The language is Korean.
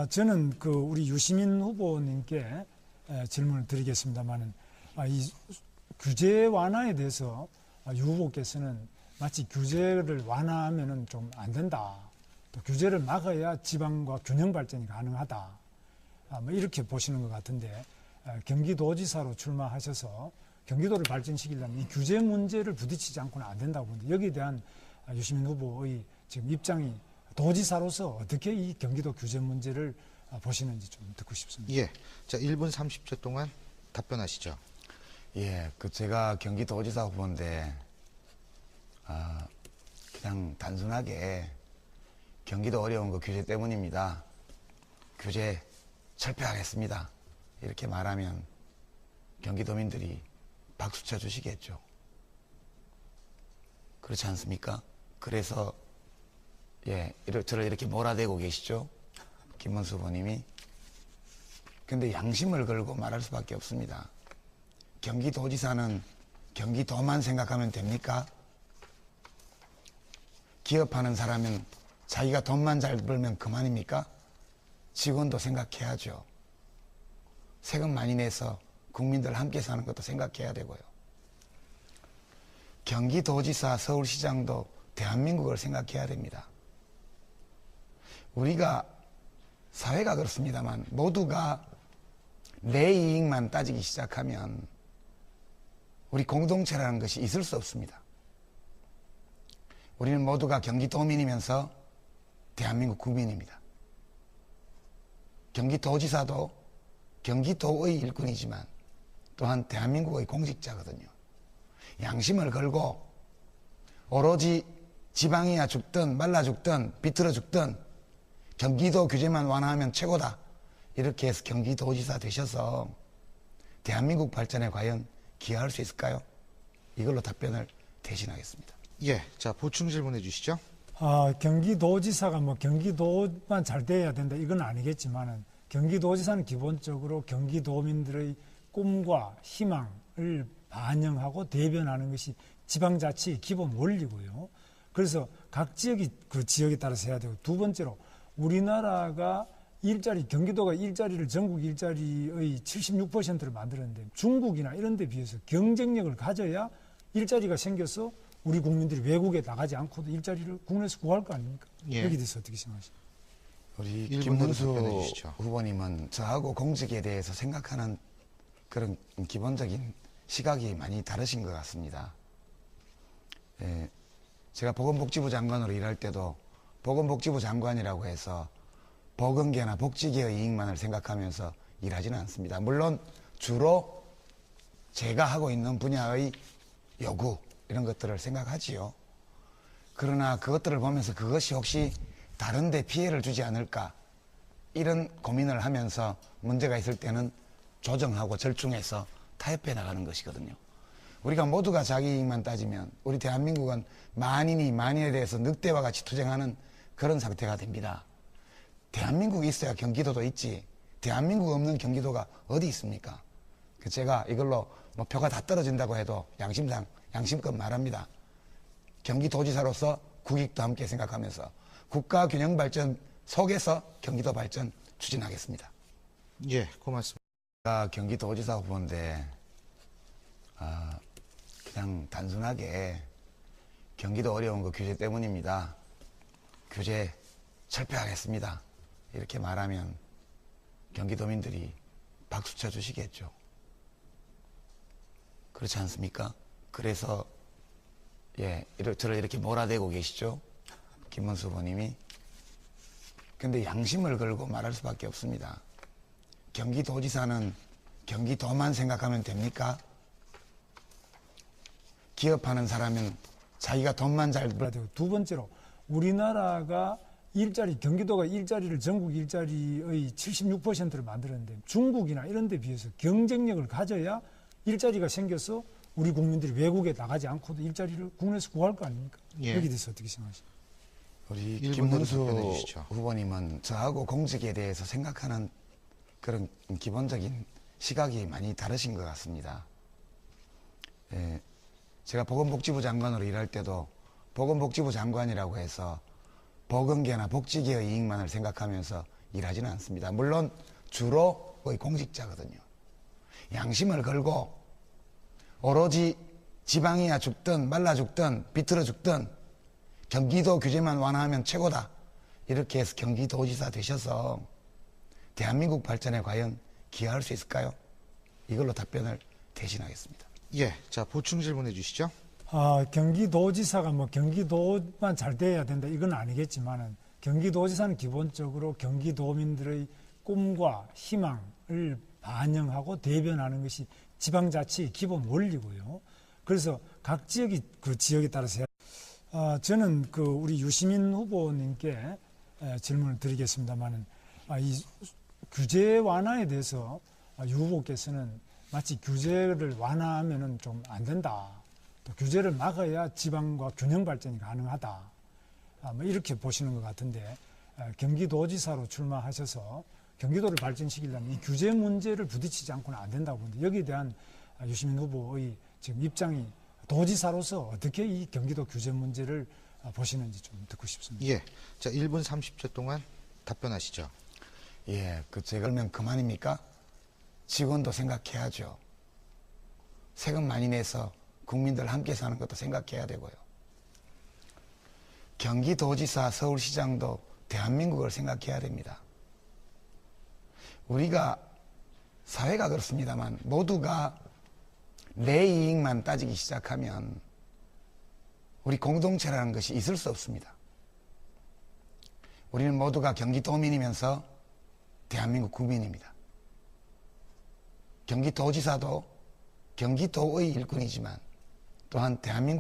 저는 우리 유시민 후보님께 질문을 드리겠습니다만은, 이 규제 완화에 대해서 유 후보께서는 마치 규제를 완화하면은 좀 안 된다. 또 규제를 막아야 지방과 균형 발전이 가능하다. 뭐 이렇게 보시는 것 같은데, 경기도지사로 출마하셔서 경기도를 발전시키려면 이 규제 문제를 부딪히지 않고는 안 된다고 보는데, 여기에 대한 유시민 후보의 지금 입장이 도지사로서 어떻게 이 경기도 규제 문제를 보시는지 좀 듣고 싶습니다. 예. 자, 1분 30초 동안 답변하시죠. 예, 제가 경기도지사 후보인데, 그냥 단순하게 경기도 어려운 거 규제 때문입니다. 규제 철폐하겠습니다. 이렇게 말하면 경기도민들이 박수 쳐 주시겠죠. 그렇지 않습니까? 그래서 저를 이렇게 몰아대고 계시죠. 김문수 후보님이. 근데 양심을 걸고 말할 수밖에 없습니다. 경기도지사는 경기도만 생각하면 됩니까? 기업하는 사람은 자기가 돈만 잘 벌면 그만입니까? 직원도 생각해야죠. 세금 많이 내서 국민들 함께 사는 것도 생각해야 되고요. 경기도지사, 서울시장도 대한민국을 생각해야 됩니다. 우리가 사회가 그렇습니다만 모두가 내 이익만 따지기 시작하면 우리 공동체라는 것이 있을 수 없습니다. 우리는 모두가 경기도민이면서 대한민국 국민입니다. 경기도지사도 경기도의 일꾼이지만 또한 대한민국의 공직자거든요. 양심을 걸고 오로지 지방이야 죽든 말라 죽든 비틀어 죽든 경기도 규제만 완화하면 최고다. 이렇게 해서 경기도지사 되셔서 대한민국 발전에 과연 기여할 수 있을까요? 이걸로 답변을 대신하겠습니다. 예. 자, 보충 질문해 주시죠. 경기도지사가 뭐 경기도만 잘 돼야 된다 이건 아니겠지만은, 경기도지사는 기본적으로 경기도민들의 꿈과 희망을 반영하고 대변하는 것이 지방자치의 기본 원리고요. 그래서 각 지역이 그 지역에 따라서 해야 되고, 두 번째로 우리나라가 경기도가 일자리를 전국 일자리의 76%를 만들었는데, 중국이나 이런 데 비해서 경쟁력을 가져야 일자리가 생겨서 우리 국민들이 외국에 나가지 않고도 일자리를 국내에서 구할 거 아닙니까? 예. 여기에 대해서 어떻게 생각하십니까? 우리 1분 김문수 내로 답변해 주시죠. 후보님은 저하고 공직에 대해서 생각하는 그런 기본적인 시각이 많이 다르신 것 같습니다. 제가 보건복지부 장관으로 일할 때도 보건복지부 장관이라고 해서 보건계나 복지계의 이익만을 생각하면서 일하지는 않습니다. 물론 주로 제가 하고 있는 분야의 요구 이런 것들을 생각하지요. 그러나 그것들을 보면서 그것이 혹시 다른 데 피해를 주지 않을까 이런 고민을 하면서 문제가 있을 때는 조정하고 절충해서 타협해 나가는 것이거든요. 우리가 모두가 자기 이익만 따지면 우리 대한민국은 만인이 만인에 대해서 늑대와 같이 투쟁하는 그런 상태가 됩니다. 대한민국이 있어야 경기도도 있지, 대한민국 없는 경기도가 어디 있습니까? 제가 이걸로 뭐 표가 다 떨어진다고 해도 양심껏 말합니다. 경기도지사로서 국익도 함께 생각하면서 국가 균형 발전 속에서 경기도 발전 추진하겠습니다. 예, 고맙습니다. 제가 경기도지사 후보인데, 그냥 단순하게 경기도 어려운 거 규제 때문입니다. 규제 철폐하겠습니다. 이렇게 말하면 경기도민들이 박수 쳐 주시겠죠. 그렇지 않습니까? 그래서 저를 이렇게 몰아대고 계시죠. 김문수 후보님이. 근데 양심을 걸고 말할 수밖에 없습니다. 경기도지사는 경기도만 생각하면 됩니까? 기업하는 사람은 자기가 돈만 잘 벌. 두 번째로 우리나라가 경기도가 일자리를 전국 일자리의 76%를 만들었는데, 중국이나 이런 데 비해서 경쟁력을 가져야 일자리가 생겨서 우리 국민들이 외국에 나가지 않고도 일자리를 국내에서 구할 거 아닙니까? 예. 여기에 대해서 어떻게 생각하십니까? 우리 1분 김문수 내로 답변해 주시죠. 후보님은 저하고 공직에 대해서 생각하는 그런 기본적인 시각이 많이 다르신 것 같습니다. 제가 보건복지부 장관으로 일할 때도 보건복지부 장관이라고 해서 보건계나 복지계의 이익만을 생각하면서 일하지는 않습니다. 물론 주로 거의 공직자거든요. 양심을 걸고 오로지 지방이야 죽든 말라 죽든 비틀어 죽든 경기도 규제만 완화하면 최고다. 이렇게 해서 경기도지사 되셔서 대한민국 발전에 과연 기여할 수 있을까요? 이걸로 답변을 대신하겠습니다. 예, 자 보충 질문해 주시죠. 경기도지사가 뭐 경기도만 잘 돼야 된다 이건 아니겠지만은 경기도지사는 기본적으로 경기도민들의 꿈과 희망을 반영하고 대변하는 것이 지방자치의 기본 원리고요. 그래서 각 지역이 그 지역에 따라서 저는 그 우리 유시민 후보님께 질문을 드리겠습니다만은 이 규제 완화에 대해서 유 후보께서는 마치 규제를 완화하면은 좀 안 된다. 또 규제를 막아야 지방과 균형 발전이 가능하다. 뭐 이렇게 보시는 것 같은데 경기도지사로 출마하셔서 경기도를 발전시키려면 이 규제 문제를 부딪히지 않고는 안 된다고 보는데 여기에 대한 유시민 후보의 지금 입장이 도지사로서 어떻게 이 경기도 규제 문제를 보시는지 좀 듣고 싶습니다. 예, 자 1분 30초 동안 답변하시죠. 예, 제 걸면 그만입니까? 직원도 생각해야죠. 세금 많이 내서 국민들 함께 사는 것도 생각해야 되고요. 경기도지사, 서울시장도 대한민국을 생각해야 됩니다. 우리가 사회가 그렇습니다만 모두가 내 이익만 따지기 시작하면 우리 공동체라는 것이 있을 수 없습니다. 우리는 모두가 경기도민이면서 대한민국 국민입니다. 경기도지사도 경기도의 일꾼이지만 또한 대한민국